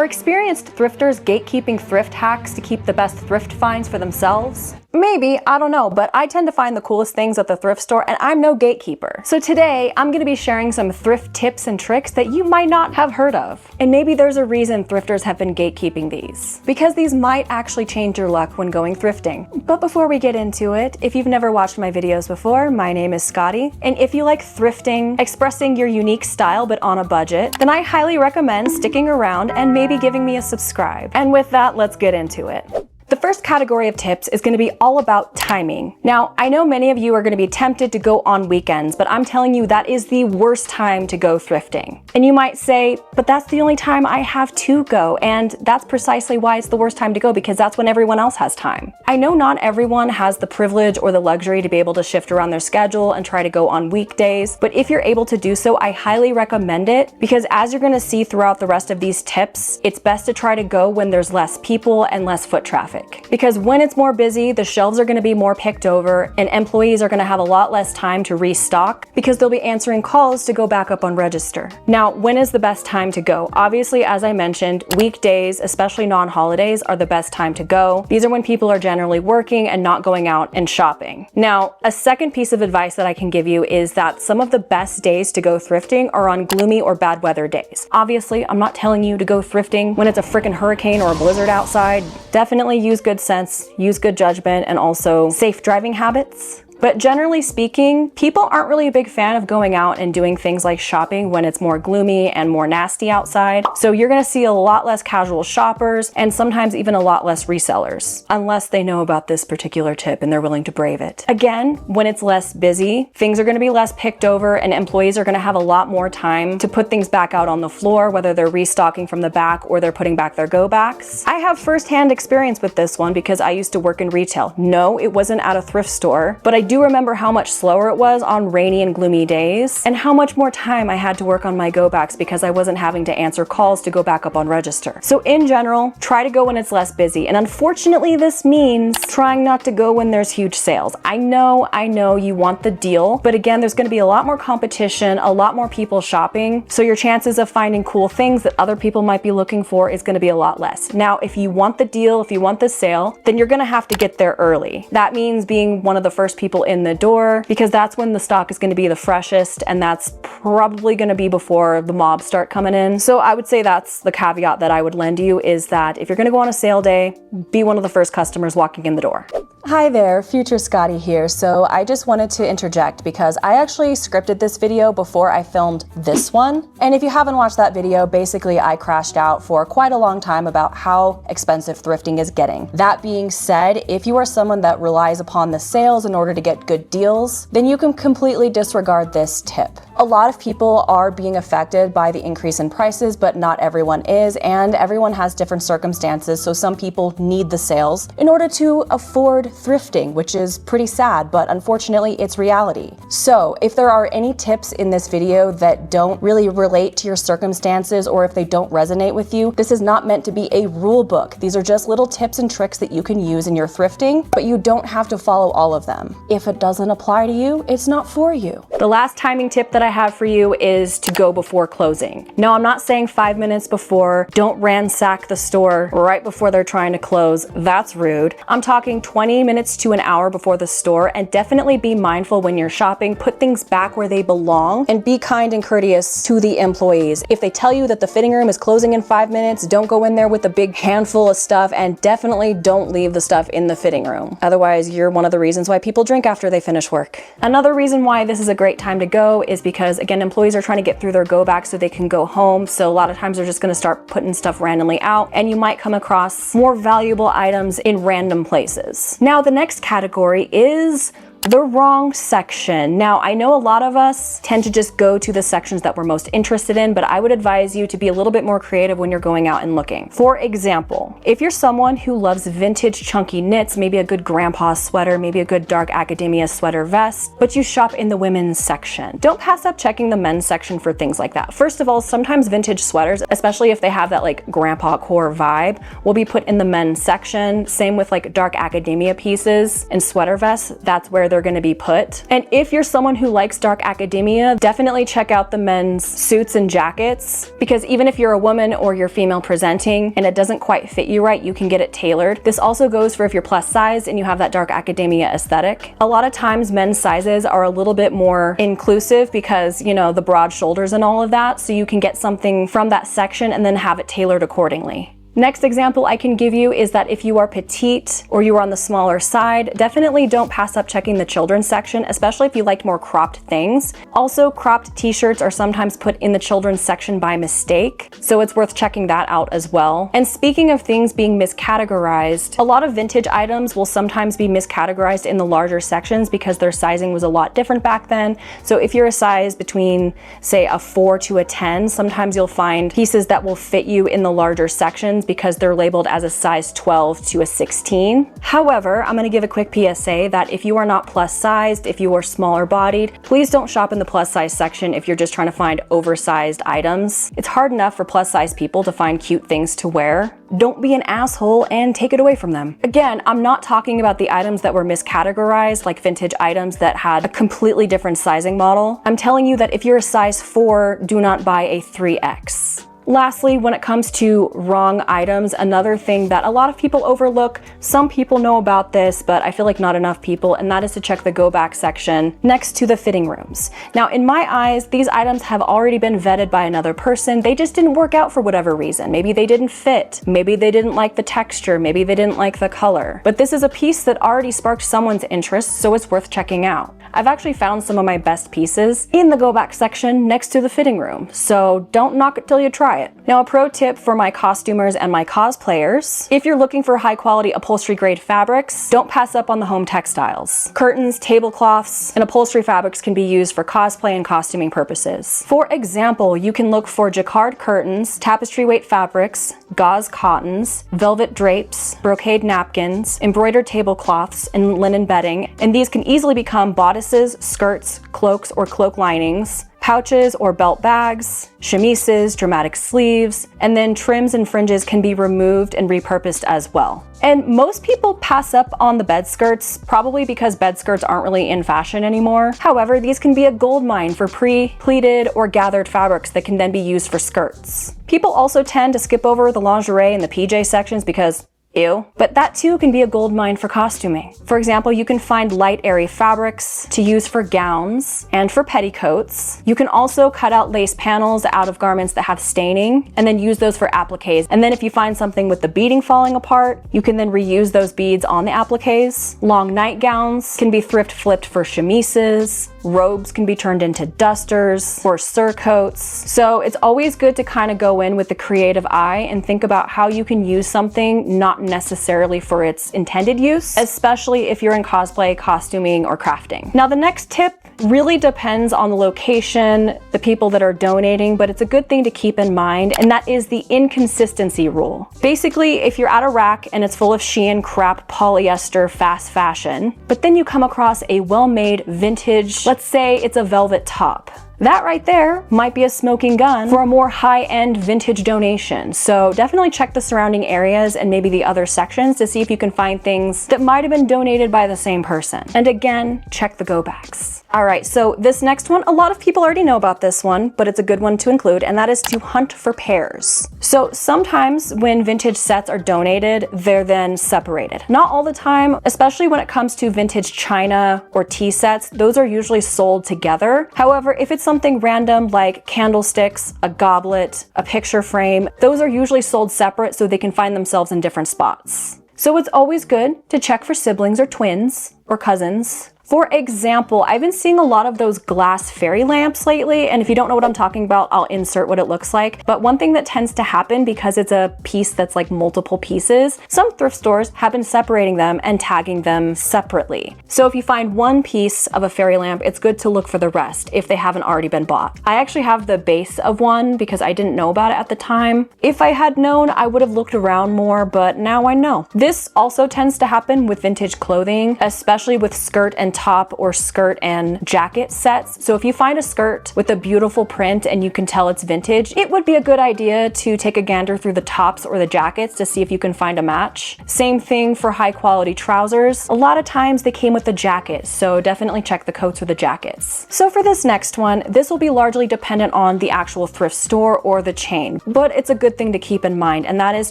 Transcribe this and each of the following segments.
Are experienced thrifters gatekeeping thrift hacks to keep the best thrift finds for themselves? Maybe, I don't know, but I tend to find the coolest things at the thrift store and I'm no gatekeeper. So today, I'm gonna be sharing some thrift tips and tricks that you might not have heard of. And maybe there's a reason thrifters have been gatekeeping these, because these might actually change your luck when going thrifting. But before we get into it, if you've never watched my videos before, my name is Scotty, and if you like thrifting, expressing your unique style but on a budget, then I highly recommend sticking around and maybe giving me a subscribe. And with that, let's get into it. The first category of tips is going to be all about timing. Now, I know many of you are going to be tempted to go on weekends, but I'm telling you that is the worst time to go thrifting. And you might say, but that's the only time I have to go, and that's precisely why it's the worst time to go, because that's when everyone else has time. I know not everyone has the privilege or the luxury to be able to shift around their schedule and try to go on weekdays, but if you're able to do so, I highly recommend it, because as you're going to see throughout the rest of these tips, it's best to try to go when there's less people and less foot traffic. Because when it's more busy, the shelves are going to be more picked over and employees are going to have a lot less time to restock because they'll be answering calls to go back up on register. Now, when is the best time to go? Obviously, as I mentioned, weekdays, especially non-holidays, are the best time to go. These are when people are generally working and not going out and shopping. Now, a second piece of advice that I can give you is that some of the best days to go thrifting are on gloomy or bad weather days. Obviously, I'm not telling you to go thrifting when it's a freaking hurricane or a blizzard outside. Definitely use good sense, use good judgment, and also safe driving habits. But generally speaking, people aren't really a big fan of going out and doing things like shopping when it's more gloomy and more nasty outside. So you're gonna see a lot less casual shoppers and sometimes even a lot less resellers, unless they know about this particular tip and they're willing to brave it. Again, when it's less busy, things are gonna be less picked over and employees are gonna have a lot more time to put things back out on the floor, whether they're restocking from the back or they're putting back their go backs. I have firsthand experience with this one because I used to work in retail. No, it wasn't at a thrift store, but I do remember how much slower it was on rainy and gloomy days and how much more time I had to work on my go-backs because I wasn't having to answer calls to go back up on register. So in general, try to go when it's less busy. And unfortunately, this means trying not to go when there's huge sales. I know you want the deal, but again, there's gonna be a lot more competition, a lot more people shopping. So your chances of finding cool things that other people might be looking for is gonna be a lot less. Now, if you want the deal, if you want the sale, then you're gonna have to get there early. That means being one of the first people in the door, because that's when the stock is going to be the freshest, and that's probably going to be before the mobs start coming in. So I would say that's the caveat that I would lend you, is that if you're going to go on a sale day, be one of the first customers walking in the door. Hi there, Future Scotty here. So I just wanted to interject because I actually scripted this video before I filmed this one. And if you haven't watched that video, basically I crashed out for quite a long time about how expensive thrifting is getting. That being said, if you are someone that relies upon the sales in order to get good deals, then you can completely disregard this tip. A lot of people are being affected by the increase in prices, but not everyone is, and everyone has different circumstances. So some people need the sales in order to afford thrifting, which is pretty sad, but unfortunately it's reality. So if there are any tips in this video that don't really relate to your circumstances, or if they don't resonate with you, this is not meant to be a rule book. These are just little tips and tricks that you can use in your thrifting, but you don't have to follow all of them. If it doesn't apply to you, it's not for you. The last timing tip that I have for you is to go before closing. No, I'm not saying 5 minutes before. Don't ransack the store right before they're trying to close. That's rude. I'm talking 20 minutes to an hour before the store, and definitely be mindful when you're shopping. Put things back where they belong and be kind and courteous to the employees. If they tell you that the fitting room is closing in 5 minutes, don't go in there with a big handful of stuff, and definitely don't leave the stuff in the fitting room. Otherwise, you're one of the reasons why people drink after they finish work. Another reason why this is a great time to go is because, again, employees are trying to get through their go back so they can go home. So a lot of times they're just going to start putting stuff randomly out, and you might come across more valuable items in random places. Now, the next category is the wrong section. Now, I know a lot of us tend to just go to the sections that we're most interested in, but I would advise you to be a little bit more creative when you're going out and looking. For example, if you're someone who loves vintage chunky knits, maybe a good grandpa sweater, maybe a good dark academia sweater vest, but you shop in the women's section, don't pass up checking the men's section for things like that. First of all, sometimes vintage sweaters, especially if they have that like grandpa core vibe, will be put in the men's section. Same with like dark academia pieces and sweater vests. That's where they're going to be put. And if you're someone who likes dark academia, definitely check out the men's suits and jackets, because even if you're a woman or you're female presenting and it doesn't quite fit you right, you can get it tailored. This also goes for if you're plus size and you have that dark academia aesthetic. A lot of times men's sizes are a little bit more inclusive because, you know, the broad shoulders and all of that, so you can get something from that section and then have it tailored accordingly. Next example I can give you is that if you are petite or you are on the smaller side, definitely don't pass up checking the children's section, especially if you like more cropped things. Also, cropped t-shirts are sometimes put in the children's section by mistake, so it's worth checking that out as well. And speaking of things being miscategorized, a lot of vintage items will sometimes be miscategorized in the larger sections because their sizing was a lot different back then. So if you're a size between, say, a 4 to a 10, sometimes you'll find pieces that will fit you in the larger sections because they're labeled as a size 12 to a 16. However, I'm going to give a quick PSA that if you are not plus sized, if you are smaller bodied, please don't shop in the plus size section if you're just trying to find oversized items. It's hard enough for plus size people to find cute things to wear. Don't be an asshole and take it away from them. Again, I'm not talking about the items that were miscategorized, like vintage items that had a completely different sizing model. I'm telling you that if you're a size 4, do not buy a 3X. Lastly, when it comes to wrong items, another thing that a lot of people overlook, some people know about this, but I feel like not enough people, and that is to check the go back section next to the fitting rooms. Now, in my eyes, these items have already been vetted by another person. They just didn't work out for whatever reason. Maybe they didn't fit. Maybe they didn't like the texture. Maybe they didn't like the color. But this is a piece that already sparked someone's interest, so it's worth checking out. I've actually found some of my best pieces in the go back section next to the fitting room, so don't knock it till you try it. Now, a pro tip for my costumers and my cosplayers: if you're looking for high quality upholstery grade fabrics, don't pass up on the home textiles. Curtains, tablecloths, and upholstery fabrics can be used for cosplay and costuming purposes. For example, you can look for jacquard curtains, tapestry weight fabrics, gauze cottons, velvet drapes, brocade napkins, embroidered tablecloths, and linen bedding, and these can easily become bodices, skirts, cloaks, or cloak linings, pouches or belt bags, chemises, dramatic sleeves, and then trims and fringes can be removed and repurposed as well. And most people pass up on the bed skirts, probably because bed skirts aren't really in fashion anymore. However, these can be a gold mine for pre-pleated or gathered fabrics that can then be used for skirts. People also tend to skip over the lingerie and the PJ sections because ew. But that too can be a gold mine for costuming. For example, you can find light, airy fabrics to use for gowns and for petticoats. You can also cut out lace panels out of garments that have staining and then use those for appliques. And then if you find something with the beading falling apart, you can then reuse those beads on the appliques. Long nightgowns can be thrift flipped for chemises. Robes can be turned into dusters or surcoats. So it's always good to kind of go in with the creative eye and think about how you can use something not necessarily for its intended use, especially if you're in cosplay, costuming, or crafting. Now, the next tip really depends on the location, the people that are donating, but it's a good thing to keep in mind, and that is the inconsistency rule. Basically, if you're at a rack and it's full of Shein crap polyester fast fashion, but then you come across a well-made vintage, let's say it's a velvet top, that right there might be a smoking gun for a more high-end vintage donation. So definitely check the surrounding areas and maybe the other sections to see if you can find things that might have been donated by the same person. And again, check the go backs. All right, so this next one, a lot of people already know about this one, but it's a good one to include, and that is to hunt for pairs. So sometimes when vintage sets are donated, they're then separated. Not all the time, especially when it comes to vintage china or tea sets, those are usually sold together. However, if it's something random like candlesticks, a goblet, a picture frame, those are usually sold separate so they can find themselves in different spots. So it's always good to check for siblings or twins or cousins. For example, I've been seeing a lot of those glass fairy lamps lately, and if you don't know what I'm talking about, I'll insert what it looks like. But one thing that tends to happen, because it's a piece that's like multiple pieces, some thrift stores have been separating them and tagging them separately. So if you find one piece of a fairy lamp, it's good to look for the rest if they haven't already been bought. I actually have the base of one because I didn't know about it at the time. If I had known, I would have looked around more, but now I know. This also tends to happen with vintage clothing, especially with skirt and top or skirt and jacket sets. So if you find a skirt with a beautiful print and you can tell it's vintage, it would be a good idea to take a gander through the tops or the jackets to see if you can find a match. Same thing for high quality trousers. A lot of times they came with the jacket, so definitely check the coats or the jackets. So for this next one, this will be largely dependent on the actual thrift store or the chain, but it's a good thing to keep in mind, and that is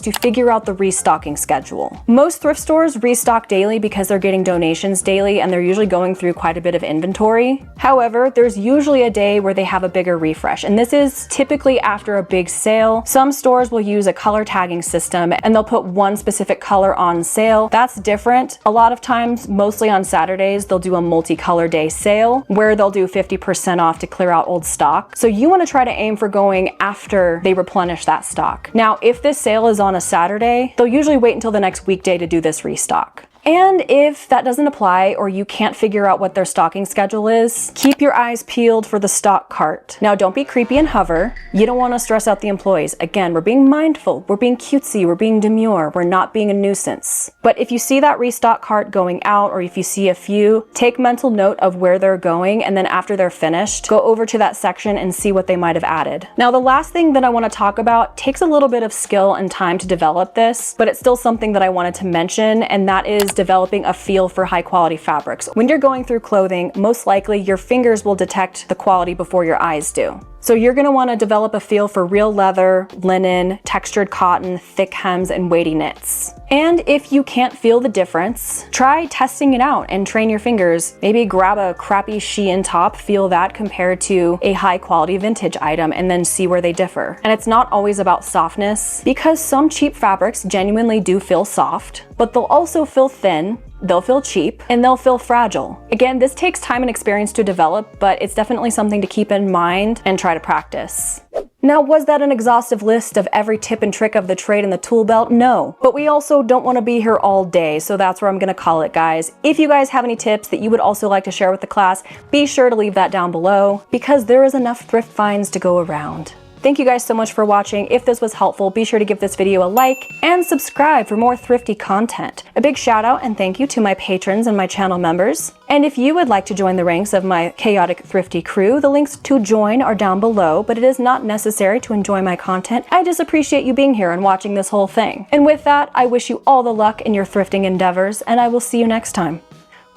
to figure out the restocking schedule. Most thrift stores restock daily because they're getting donations daily and they're usually going through quite a bit of inventory. However, there's usually a day where they have a bigger refresh, and this is typically after a big sale. Some stores will use a color tagging system and they'll put one specific color on sale. That's different. A lot of times, mostly on Saturdays, they'll do a multicolor day sale where they'll do 50% off to clear out old stock. So you want to try to aim for going after they replenish that stock. Now, if this sale is on a Saturday, they'll usually wait until the next weekday to do this restock. And if that doesn't apply or you can't figure out what their stocking schedule is, keep your eyes peeled for the stock cart. Now, don't be creepy and hover. You don't want to stress out the employees. Again, we're being mindful, we're being cutesy, we're being demure, we're not being a nuisance. But if you see that restock cart going out, or if you see a few, take mental note of where they're going, and then after they're finished, go over to that section and see what they might have added. Now, the last thing that I want to talk about takes a little bit of skill and time to develop this, but it's still something that I wanted to mention, and that is developing a feel for high quality fabrics. When you're going through clothing, most likely your fingers will detect the quality before your eyes do. So you're going to want to develop a feel for real leather, linen, textured cotton, thick hems, and weighty knits. And if you can't feel the difference, try testing it out and train your fingers. Maybe grab a crappy Shein top, feel that compared to a high quality vintage item, and then see where they differ. And it's not always about softness, because some cheap fabrics genuinely do feel soft, but they'll also feel thin, they'll feel cheap, and they'll feel fragile. Again, this takes time and experience to develop, but it's definitely something to keep in mind and try to practice. Now, was that an exhaustive list of every tip and trick of the trade in the tool belt? No. But we also don't want to be here all day, so that's where I'm going to call it, guys. If you guys have any tips that you would also like to share with the class, be sure to leave that down below, because there is enough thrift finds to go around. Thank you guys so much for watching. If this was helpful, be sure to give this video a like and subscribe for more thrifty content. A big shout out and thank you to my patrons and my channel members. And if you would like to join the ranks of my chaotic thrifty crew, the links to join are down below, but it is not necessary to enjoy my content. I just appreciate you being here and watching this whole thing. And with that, I wish you all the luck in your thrifting endeavors, and I will see you next time.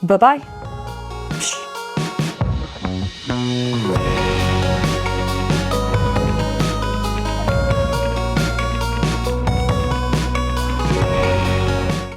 Bye-bye.